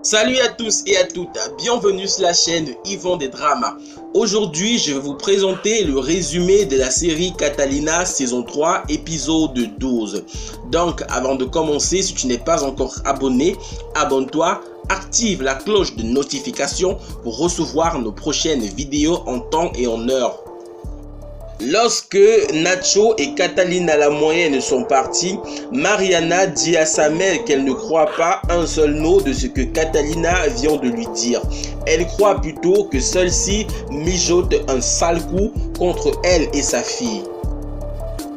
Salut à tous et à toutes, bienvenue sur la chaîne Yvan des Dramas. Aujourd'hui, je vais vous présenter le résumé de la série Catalina saison 3 épisode 12. Donc, avant de commencer, si tu n'es pas encore abonné, abonne-toi, active la cloche de notification pour recevoir nos prochaines vidéos en temps et en heure. Lorsque Nacho et Catalina la moyenne sont partis, Mariana dit à sa mère qu'elle ne croit pas un seul mot de ce que Catalina vient de lui dire. Elle croit plutôt que celle-ci mijote un sale coup contre elle et sa fille.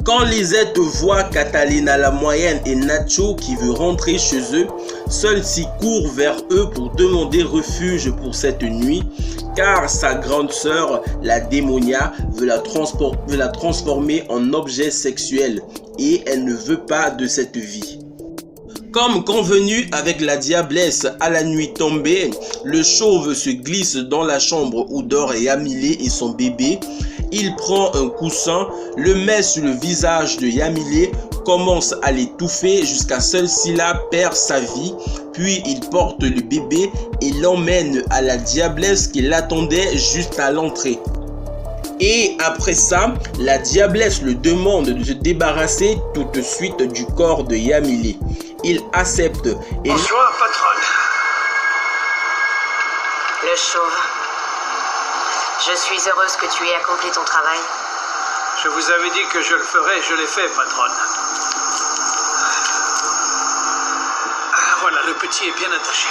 Quand Lisette voit Catalina la moyenne et Nacho qui veut rentrer chez eux, celle-ci court vers eux pour demander refuge pour cette nuit, car sa grande sœur, la démonia, veut la transformer en objet sexuel et elle ne veut pas de cette vie. Comme convenu avec la diablesse à la nuit tombée, le chauve se glisse dans la chambre où dort Yamile et son bébé. Il prend un coussin, le met sur le visage de Yamile, commence à l'étouffer jusqu'à celle-ci là perd sa vie, puis il porte le bébé et l'emmène à la diablesse qui l'attendait juste à l'entrée. Et après ça, la diablesse le demande de se débarrasser tout de suite du corps de Yamile. Il accepte et... Bonsoir, patronne. Le chauve. Je suis heureuse que tu aies accompli ton travail. Je vous avais dit que je le ferais, je l'ai fait, patronne. Voilà, le petit est bien attaché.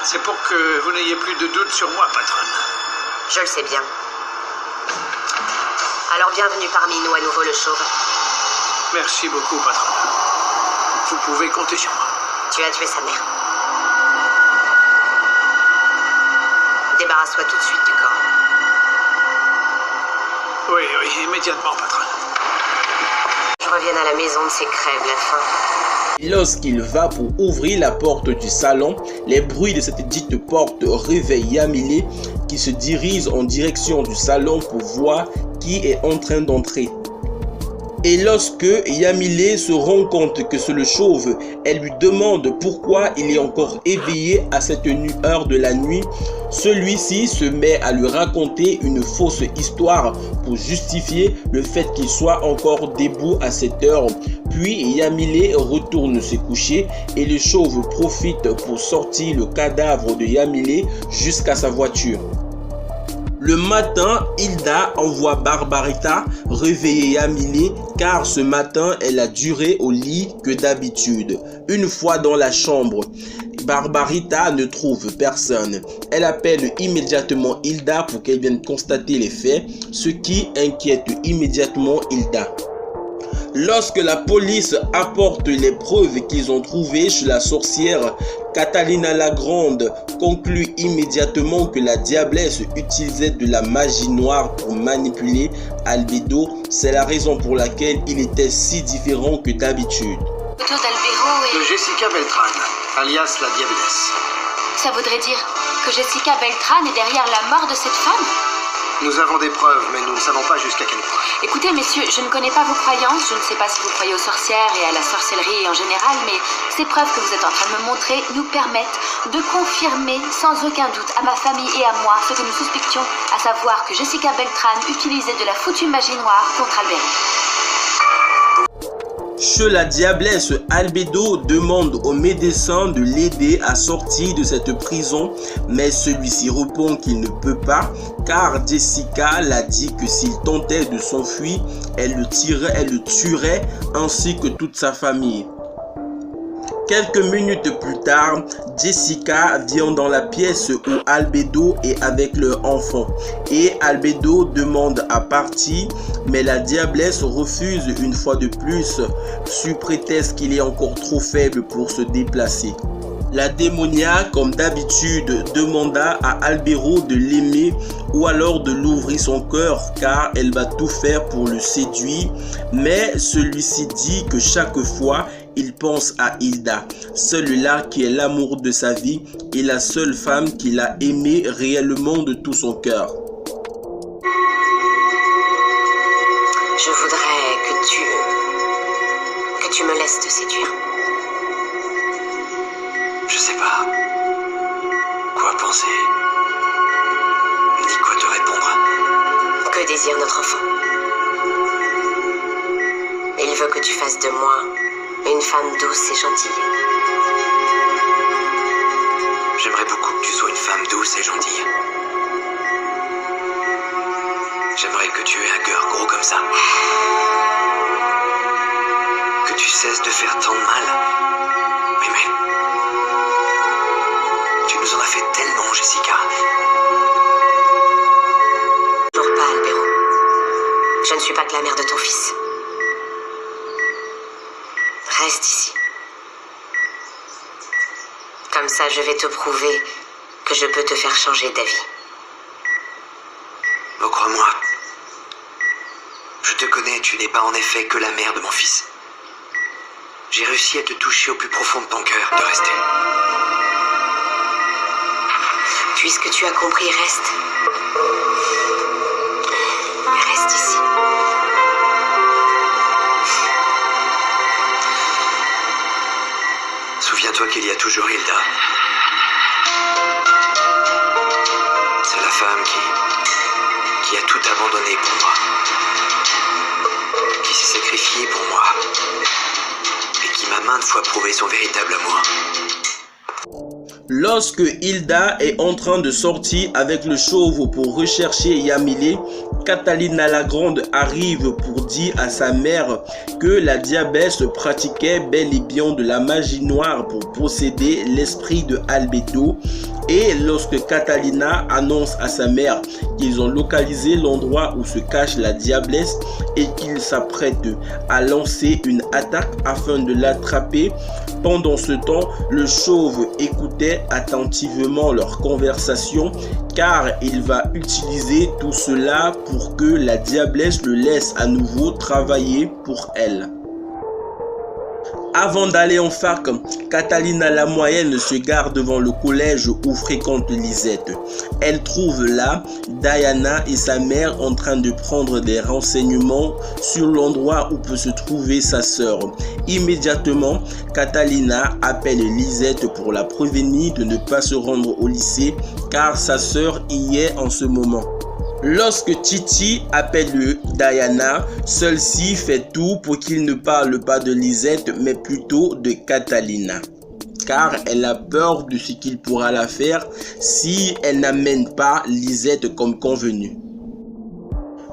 C'est pour que vous n'ayez plus de doute sur moi, patronne. Je le sais bien. Alors bienvenue parmi nous à nouveau, le chauve. Merci beaucoup, patronne. Vous pouvez compter sur moi. Tu as tué sa mère. Débarrasse-toi tout de suite du corps. Oui, immédiatement, patronne. Je reviens à la maison de ces crèves, la faim. Lorsqu'il va pour ouvrir la porte du salon, les bruits de cette dite porte réveillent Yamile qui se dirige en direction du salon pour voir qui est en train d'entrer. Et lorsque Yamile se rend compte que c'est le chauve, elle lui demande pourquoi il est encore éveillé à cette heure de la nuit. Celui-ci se met à lui raconter une fausse histoire pour justifier le fait qu'il soit encore debout à cette heure. Puis Yamile retourne se coucher et le chauve profite pour sortir le cadavre de Yamile jusqu'à sa voiture. Le matin, Hilda envoie Barbarita réveiller Yamile car ce matin, elle a duré au lit que d'habitude. Une fois dans la chambre, Barbarita ne trouve personne. Elle appelle immédiatement Hilda pour qu'elle vienne constater les faits, ce qui inquiète immédiatement Hilda. Lorsque la police apporte les preuves qu'ils ont trouvées chez la sorcière, Catalina la Grande conclut immédiatement que la diablesse utilisait de la magie noire pour manipuler Albedo. C'est la raison pour laquelle il était si différent que d'habitude. Photo d'Albero et... De Jessica Beltran, alias la diablesse. Ça voudrait dire que Jessica Beltran est derrière la mort de cette femme? Nous avons des preuves, mais nous ne savons pas jusqu'à quel point. Écoutez, messieurs, je ne connais pas vos croyances, je ne sais pas si vous croyez aux sorcières et à la sorcellerie en général, mais ces preuves que vous êtes en train de me montrer nous permettent de confirmer sans aucun doute à ma famille et à moi ce que nous suspections, à savoir que Jessica Beltran utilisait de la foutue magie noire contre Albero. Chez la diablesse, Albedo demande au médecin de l'aider à sortir de cette prison, mais celui-ci répond qu'il ne peut pas, car Jessica l'a dit que s'il tentait de s'enfuir, elle le tuerait ainsi que toute sa famille. Quelques minutes plus tard, Jessica vient dans la pièce où Albedo est avec leur enfant et Albedo demande à partir, mais la diablesse refuse une fois de plus sous prétexte qu'il est encore trop faible pour se déplacer. La démonia, comme d'habitude, demanda à Albero de l'aimer ou alors de l'ouvrir son cœur car elle va tout faire pour le séduire, mais celui-ci dit que chaque fois il pense à Hilda, celle-là qui est l'amour de sa vie et la seule femme qu'il a aimée réellement de tout son cœur. Je voudrais que tu tu me laisses te séduire. Je sais pas quoi penser, ni quoi te répondre. Que désire notre enfant? Il veut que tu fasses de moi une femme douce et gentille. J'aimerais beaucoup que tu sois une femme douce et gentille. J'aimerais que tu aies un cœur gros comme ça. Que tu cesses de faire tant de mal. Mais tu nous en as fait tellement, Jessica. Toujours pas, Albero. Je ne suis pas que la mère de ton fils. Reste ici. Comme ça, je vais te prouver que je peux te faire changer d'avis. Oh, crois-moi. Je te connais, tu n'es pas en effet que la mère de mon fils. J'ai réussi à te toucher au plus profond de ton cœur, de rester. Puisque tu as compris, reste. Reste ici. Souviens-toi qu'il y a toujours Hilda. C'est la femme qui a tout abandonné pour moi. Qui s'est sacrifiée pour moi. Et qui m'a maintes fois prouvé son véritable amour. Lorsque Hilda est en train de sortir avec le chauve pour rechercher Yamile, Catalina la Grande arrive pour dire à sa mère que la diablesse pratiquait bel et bien de la magie noire pour posséder l'esprit de Albedo. Et lorsque Catalina annonce à sa mère qu'ils ont localisé l'endroit où se cache la diablesse et qu'ils s'apprêtent à lancer une attaque afin de l'attraper, pendant ce temps, le chauve écoutait attentivement leur conversation car il va utiliser tout cela pour que la diablesse le laisse à nouveau travailler pour elle. Avant d'aller en fac, Catalina la moyenne se gare devant le collège où fréquente Lisette. Elle trouve là Diana et sa mère en train de prendre des renseignements sur l'endroit où peut se trouver sa sœur. Immédiatement, Catalina appelle Lisette pour la prévenir de ne pas se rendre au lycée car sa sœur y est en ce moment. Lorsque Titi appelle Diana, celle-ci fait tout pour qu'il ne parle pas de Lisette mais plutôt de Catalina. Car elle a peur de ce qu'il pourra la faire si elle n'amène pas Lisette comme convenu.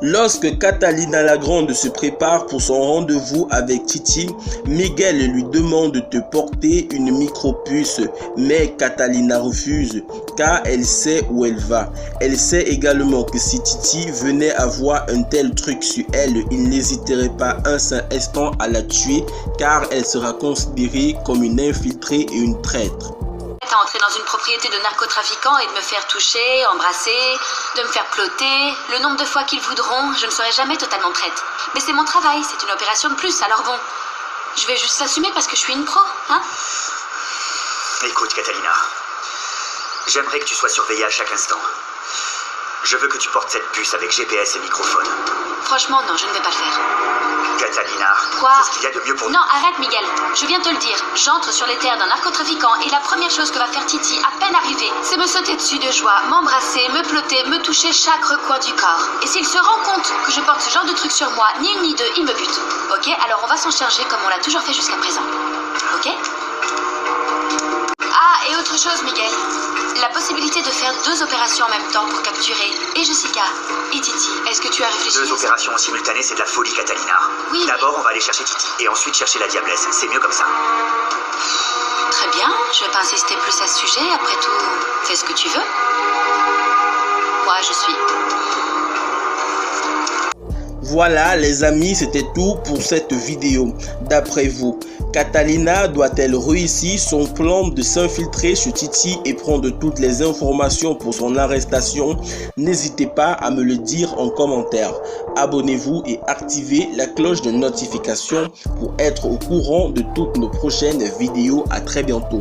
Lorsque Catalina la Grande se prépare pour son rendez-vous avec Titi, Miguel lui demande de te porter une micro-puce, mais Catalina refuse car elle sait où elle va. Elle sait également que si Titi venait avoir un tel truc sur elle, il n'hésiterait pas un seul instant à la tuer car elle sera considérée comme une infiltrée et une traître. À entrer dans une propriété de narcotrafiquants et de me faire toucher, embrasser, de me faire ploter. Le nombre de fois qu'ils voudront, je ne serai jamais totalement traite. Mais c'est mon travail, c'est une opération de plus, alors bon. Je vais juste l'assumer parce que je suis une pro, hein. Écoute, Catalina. J'aimerais que tu sois surveillée à chaque instant. Je veux que tu portes cette puce avec GPS et microphone. Franchement, non, je ne vais pas le faire. Catalina, Quoi? c'est ce qu'il y a de mieux pour nous. Non, arrête, Miguel. Je viens de te le dire. J'entre sur les terres d'un narcotrafiquant et la première chose que va faire Titi, à peine arrivée, c'est me sauter dessus de joie, m'embrasser, me ploter, me toucher chaque recoin du corps. Et s'il se rend compte que je porte ce genre de truc sur moi, ni une ni deux, il me bute. Ok? Alors on va s'en charger comme on l'a toujours fait jusqu'à présent. Ok? Ah, et autre chose, Miguel. La possibilité de faire 2 opérations en même temps pour capturer et Jessica et Titi. Est-ce que tu as réfléchi? 2 opérations en simultané, c'est de la folie, Catalina. Oui. D'abord, on va aller chercher Titi et ensuite chercher la diablesse. C'est mieux comme ça. Très bien, je vais pas insister plus à ce sujet. Après tout, fais ce que tu veux. Moi, je suis. Voilà les amis, c'était tout pour cette vidéo. D'après vous, Catalina doit-elle réussir son plan de s'infiltrer sur Titi et prendre toutes les informations pour son arrestation? N'hésitez pas à me le dire en commentaire. Abonnez-vous et activez la cloche de notification pour être au courant de toutes nos prochaines vidéos. À très bientôt.